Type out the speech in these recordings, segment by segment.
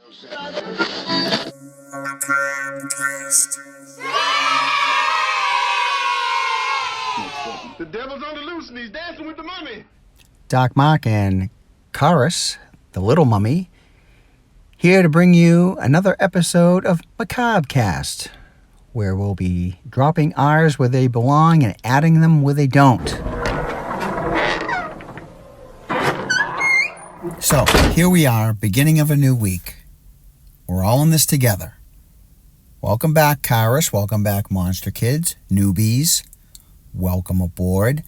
The devil's on the loose and he's dancing with the mummy. Doc Mark and Chorus, the little mummy, here to bring you another episode of Macabre Cast, where we'll be dropping R's where they belong and adding them where they don't. So, here we are, beginning of a new week. We're all in this together. Welcome back, Chorus. Welcome back, Monster Kids, newbies. Welcome aboard.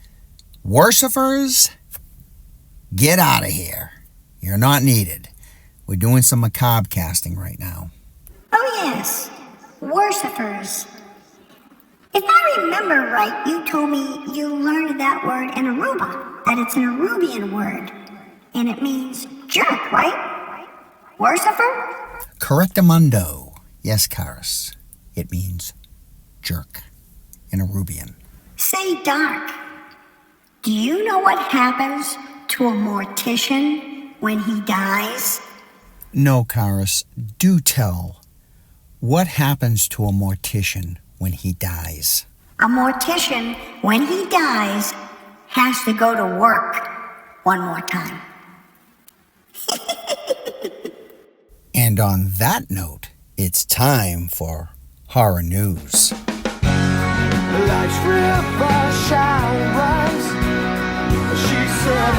Worshippers, get out of here. You're not needed. We're doing some macabre casting right now. Oh yes, worshippers. If I remember right, you told me you learned that word in Aruba, that it's an Arubian word, and it means jerk, right? Worshipper? Correctamundo. Yes, Chorus. It means jerk in Arubian. Say, Doc, do you know what happens to a mortician when he dies? No, Chorus. Do tell. What happens to a mortician when he dies? A mortician, when he dies, has to go to work one more time. And on that note, it's time for horror news. Life's river shall rise. She said.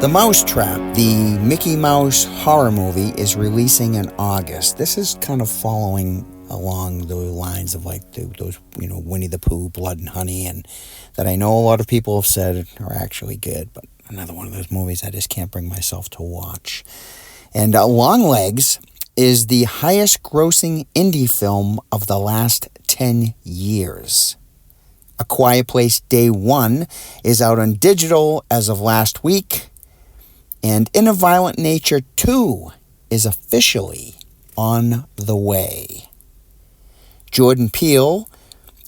The Mousetrap, the Mickey Mouse horror movie, is releasing in August. This is kind of following along the lines of like those, Winnie the Pooh, Blood and Honey, and that I know a lot of people have said are actually good, but another one of those movies I just can't bring myself to watch. And Longlegs is the highest grossing indie film of the last 10 years. A Quiet Place Day 1 is out on digital as of last week. And In a Violent Nature 2 is officially on the way. Jordan Peele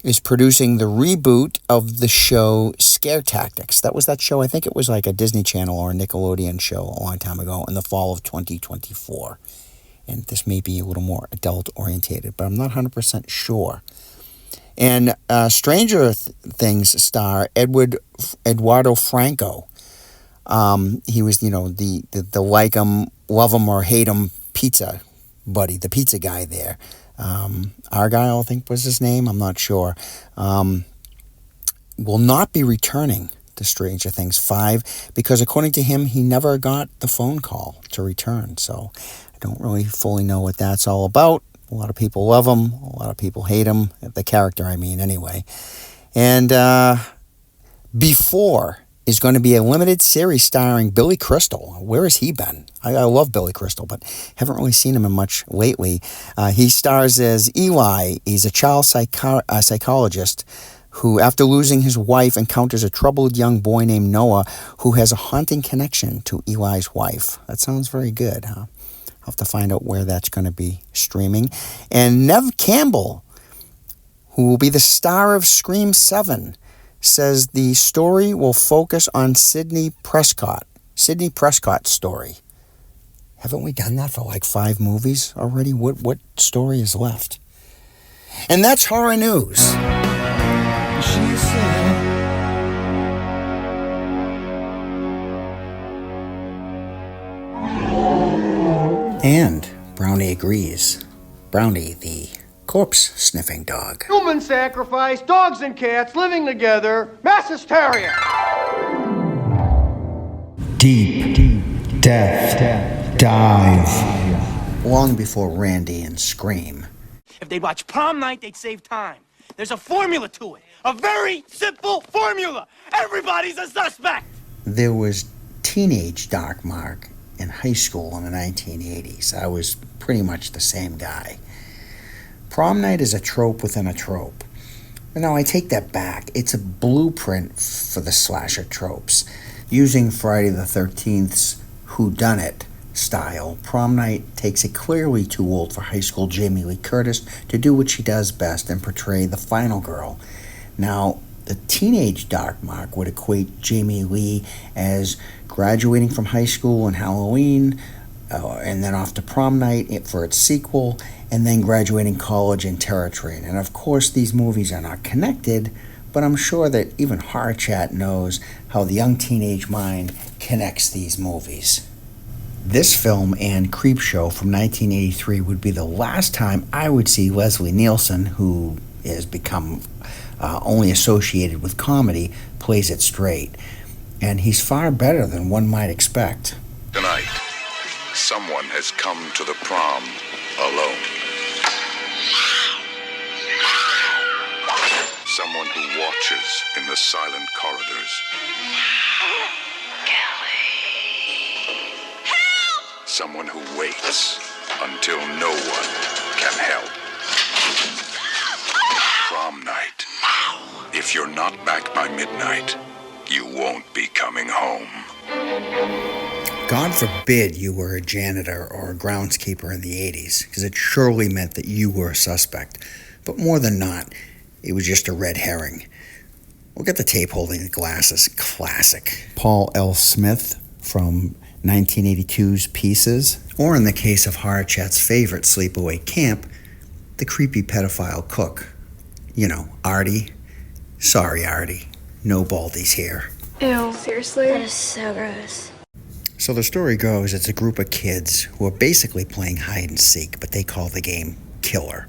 is producing the reboot of the show Scare Tactics. That was that show, I think it was like a Disney Channel or a Nickelodeon show a long time ago in the fall of 2024. And this may be a little more adult-orientated, but I'm not 100% sure. And Stranger Things star Eduardo Franco. He was, the like 'em, love 'em, or hate 'em pizza buddy, the pizza guy there. Argyle, I think was his name, I'm not sure. Will not be returning to Stranger Things 5 because according to him, he never got the phone call to return. So I don't really fully know what that's all about. A lot of people love him. A lot of people hate him. The character, I mean, anyway. And Before is going to be a limited series starring Billy Crystal. Where has he been? I love Billy Crystal, but haven't really seen him in much lately. He stars as Eli. He's a child psychologist who, after losing his wife, encounters a troubled young boy named Noah who has a haunting connection to Eli's wife. That sounds very good, huh? I'll have to find out where that's going to be streaming. And Neve Campbell, who will be the star of Scream 7, says the story will focus on Sidney Prescott's story. Haven't we done that for like 5 movies already? What story is left? And that's horror news. She said. And Brownie agrees. Brownie, the corpse-sniffing dog. Human sacrifice, dogs and cats living together, mass hysteria. Deep Death Dive. Long before Randy and Scream. If they'd watch Prom Night, they'd save time. There's a formula to it. A very simple formula. Everybody's a suspect. There was teenage Doc Mark in high school in the 1980s. I was pretty much the same guy. Prom Night is a trope within a trope. Now, I take that back. It's a blueprint for the slasher tropes. Using Friday the 13th's whodunit style, Prom Night takes it clearly too old for high school Jamie Lee Curtis to do what she does best and portray the final girl. Now, The teenage Dark Mark would equate Jamie Lee as graduating from high school on Halloween, and then off to Prom Night for its sequel, and then graduating college in Terror Train. And of course, these movies are not connected, but I'm sure that even Horror Chat knows how the young teenage mind connects these movies. This film and Creepshow from 1983 would be the last time I would see Leslie Nielsen, who has become only associated with comedy, plays it straight. And he's far better than one might expect. Tonight, someone has come to the prom alone. Someone who watches in the silent corridors. Someone who waits until no one can help. Prom night. If you're not back by midnight, you won't be coming home. God forbid you were a janitor or a groundskeeper in the 80s, because it surely meant that you were a suspect. But more than not, it was just a red herring. Look at the tape holding the glasses. Classic. Paul L. Smith from 1982's Pieces, or in the case of Horror Chat's favorite sleepaway camp, the creepy pedophile cook. You know, Artie. Sorry, Artie. No Baldy's here. Ew, seriously? That is so gross. So the story goes, it's a group of kids who are basically playing hide and seek, but they call the game Killer.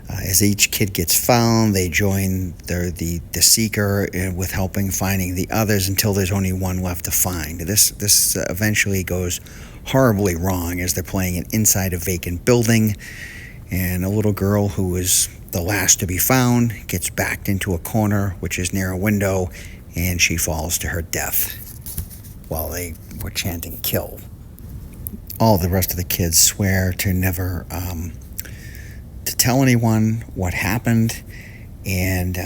As each kid gets found, they join the seeker with helping finding the others until there's only one left to find. This eventually goes horribly wrong as they're playing inside a vacant building, and a little girl who is the last to be found gets backed into a corner, which is near a window, and she falls to her death while they were chanting kill. All the rest of the kids swear to never to tell anyone what happened, and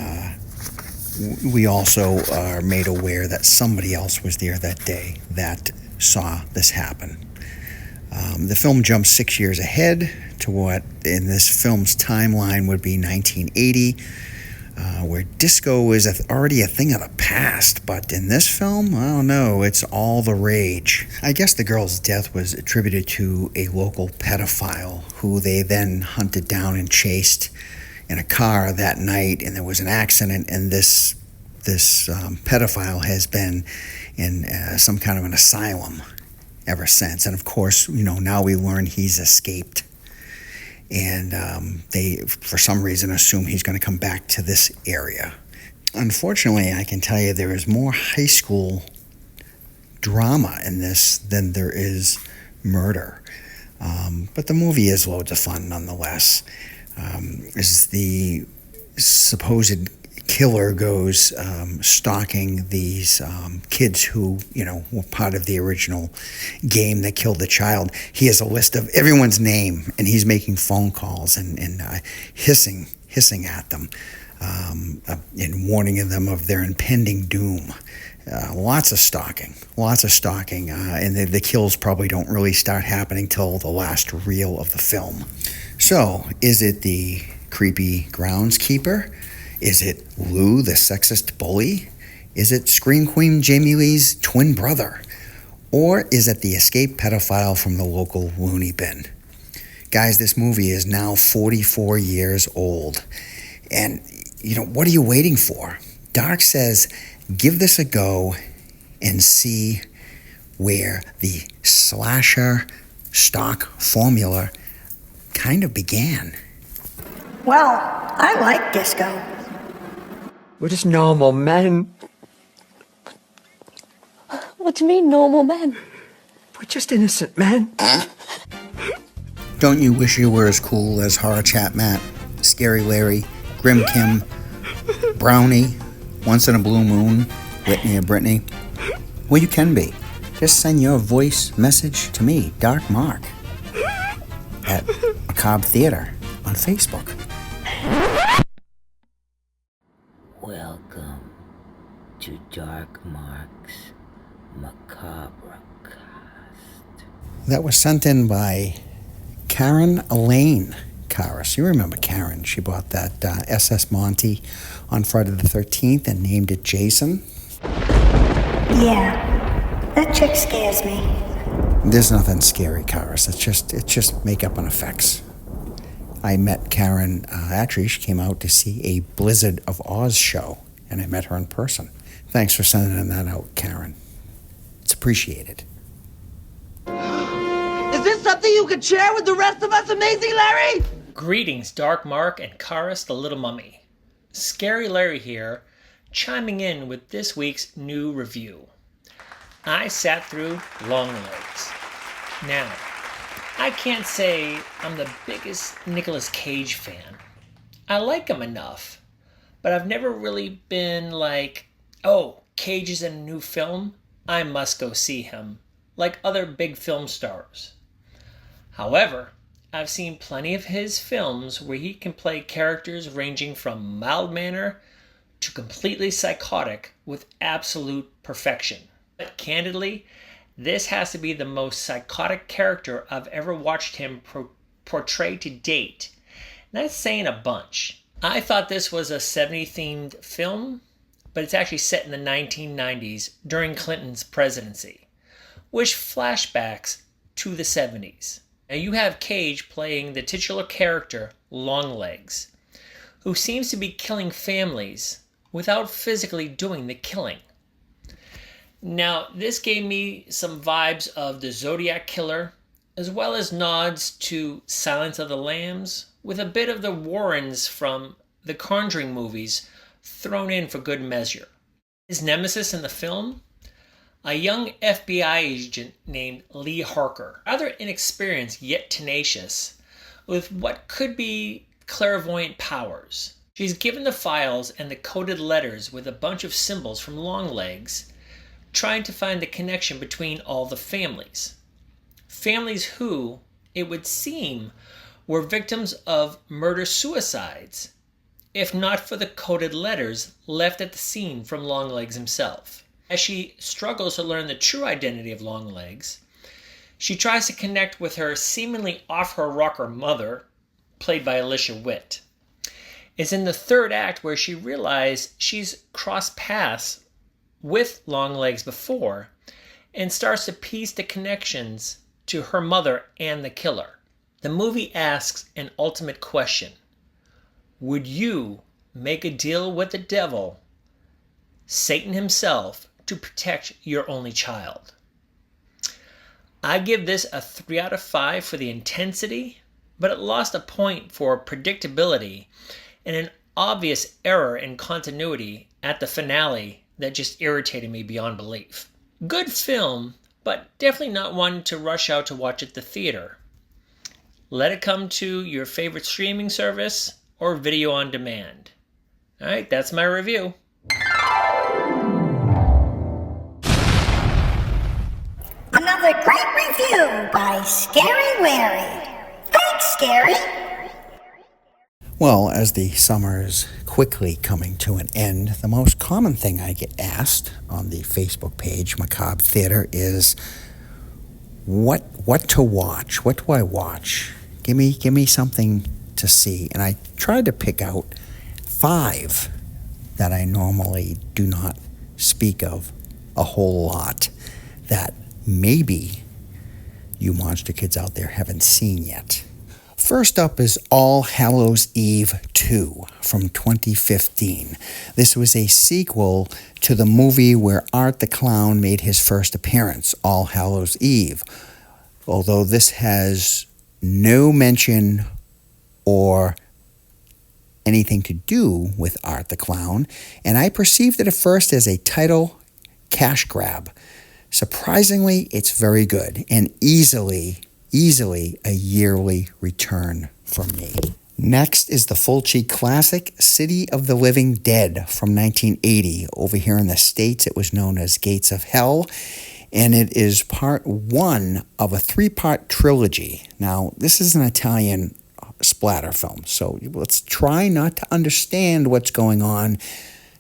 we also are made aware that somebody else was there that day that saw this happen. The film jumps 6 years ahead to what in this film's timeline would be 1980, where disco is already a thing of the past, but in this film, I don't know, it's all the rage. I guess the girl's death was attributed to a local pedophile who they then hunted down and chased in a car that night, and there was an accident, and this pedophile has been in some kind of an asylum ever since. And of course, you know, now we learn he's escaped. And they, for some reason, assume he's going to come back to this area. Unfortunately, I can tell you there is more high school drama in this than there is murder. But the movie is loads of fun nonetheless. As the supposed killer goes stalking these kids who, you know, were part of the original game that killed the child. He has a list of everyone's name, and he's making phone calls and hissing at them and warning them of their impending doom. Lots of stalking, and the kills probably don't really start happening till the last reel of the film. So, is it the creepy groundskeeper? Is it Lou, the sexist bully? Is it Scream Queen Jamie Lee's twin brother? Or is it the escaped pedophile from the local loony bin? Guys, this movie is now 44 years old. And, you know, what are you waiting for? Dark says, give this a go and see where the slasher stock formula kind of began. Well, I like disco. We're just normal men. What do you mean, normal men? We're just innocent men. Don't you wish you were as cool as Horror Chat Matt, Scary Larry, Grim Kim, Brownie, Once in a Blue Moon, Whitney or Brittany? Well, you can be. Just send your voice message to me, Dark Mark, at Macabre Theater on Facebook. Welcome to Dark Mark's Macabre Cast. That was sent in by Karen Elaine. Karis. You remember Karen. She bought that SS Monty on Friday the 13th and named it Jason. Yeah, that chick scares me. There's nothing scary, Karis. It's just makeup and effects. I met Karen, actually she came out to see a Blizzard of Oz show, and I met her in person. Thanks for sending that out, Karen. It's appreciated. Is this something you can share with the rest of us, Amazing Larry? Greetings, Dark Mark and Karis the Little Mummy. Scary Larry here, chiming in with this week's new review. I sat through Longlegs. Now, I can't say I'm the biggest Nicolas Cage fan. I like him enough, but I've never really been like, oh, Cage is in a new film, I must go see him, like other big film stars. However, I've seen plenty of his films where he can play characters ranging from mild-mannered to completely psychotic with absolute perfection. But candidly, this has to be the most psychotic character I've ever watched him portray to date. And that's saying a bunch. I thought this was a 70s-themed film, but it's actually set in the 1990s during Clinton's presidency, which flashbacks to the 70s. Now you have Cage playing the titular character, Longlegs, who seems to be killing families without physically doing the killing. Now, this gave me some vibes of the Zodiac Killer, as well as nods to Silence of the Lambs, with a bit of the Warrens from the Conjuring movies thrown in for good measure. His nemesis in the film? A young FBI agent named Lee Harker, rather inexperienced yet tenacious, with what could be clairvoyant powers. She's given the files and the coded letters with a bunch of symbols from Longlegs, trying to find the connection between all the families. Families who, it would seem, were victims of murder-suicides, if not for the coded letters left at the scene from Longlegs himself. As she struggles to learn the true identity of Longlegs, she tries to connect with her seemingly off-her-rocker mother, played by Alicia Witt. It's in the third act where she realizes she's crossed paths with Longlegs before and starts to piece the connections to her mother and the killer. The movie asks an ultimate question. Would you make a deal with the devil, Satan himself, to protect your only child? I give this a 3 out of 5 for the intensity, but it lost a point for predictability and an obvious error in continuity at the finale that just irritated me beyond belief. Good film, but definitely not one to rush out to watch at the theater. Let it come to your favorite streaming service or video on demand. Alright, that's my review. Another great review by Scary Larry. Thanks, Scary. Well, as the summer is quickly coming to an end, the most common thing I get asked on the Facebook page, Macabre Theater, is what to watch? What do I watch? Give me something to see. And I tried to pick out 5 that I normally do not speak of a whole lot that maybe you monster kids out there haven't seen yet. First up is All Hallows Eve 2 from 2015. This was a sequel to the movie where Art the Clown made his first appearance, All Hallows Eve. Although this has no mention or anything to do with Art the Clown, and I perceived it at first as a title cash grab. Surprisingly, it's very good and easily a yearly return for me. Next is the Fulci classic City of the Living Dead from 1980. Over here in the States, it was known as Gates of Hell, and it is part 1 of a 3-part trilogy. Now, this is an Italian splatter film, so let's try not to understand what's going on.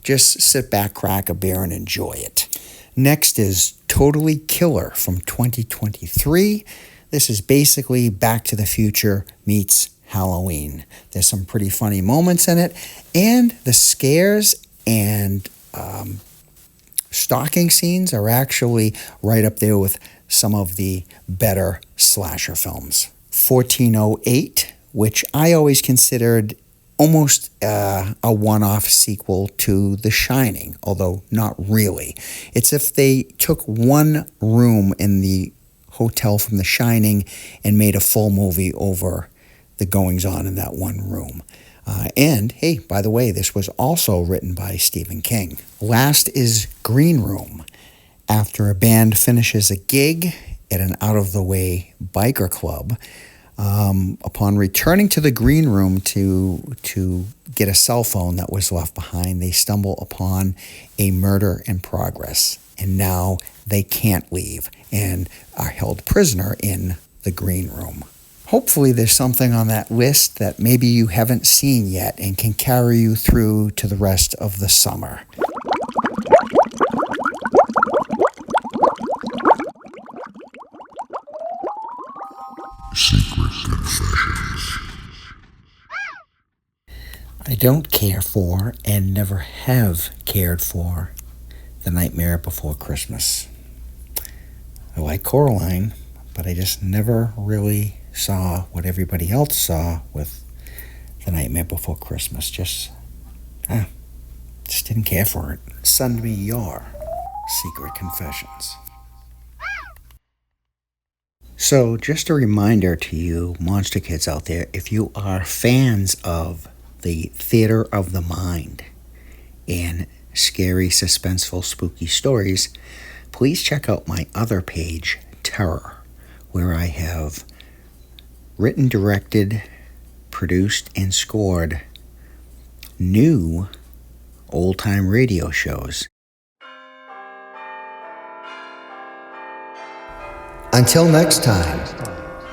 Just sit back, crack a beer, and enjoy it. Next is Totally Killer from 2023. This is basically Back to the Future meets Halloween. There's some pretty funny moments in it, and the scares and stalking scenes are actually right up there with some of the better slasher films. 1408, which I always considered almost a one-off sequel to The Shining, although not really. It's if they took one room in the hotel from The Shining and made a full movie over the goings-on in that one room. And, hey, by the way, this was also written by Stephen King. Last is Green Room. After a band finishes a gig at an out-of-the-way biker club, upon returning to the green room to get a cell phone that was left behind, they stumble upon a murder in progress. And now they can't leave and are held prisoner in the green room. Hopefully there's something on that list that maybe you haven't seen yet and can carry you through to the rest of the summer. Secret Confessions. I don't care for and never have cared for The Nightmare Before Christmas. I like Coraline, but I just never really saw what everybody else saw with The Nightmare Before Christmas. Just didn't care for it. Send me your Secret Confessions. So, just a reminder to you monster kids out there, if you are fans of the theater of the mind and scary, suspenseful, spooky stories, please check out my other page, Terror, where I have written, directed, produced, and scored new old-time radio shows. Until next time,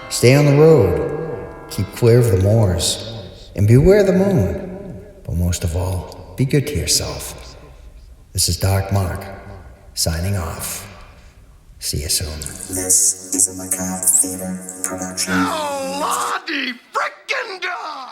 stay on the road, keep clear of the moors, and beware the moon. But most of all, be good to yourself. This is Dark Mark, signing off. See you soon. This is a Macabre Theater production. Oh, Lordy frickin' God!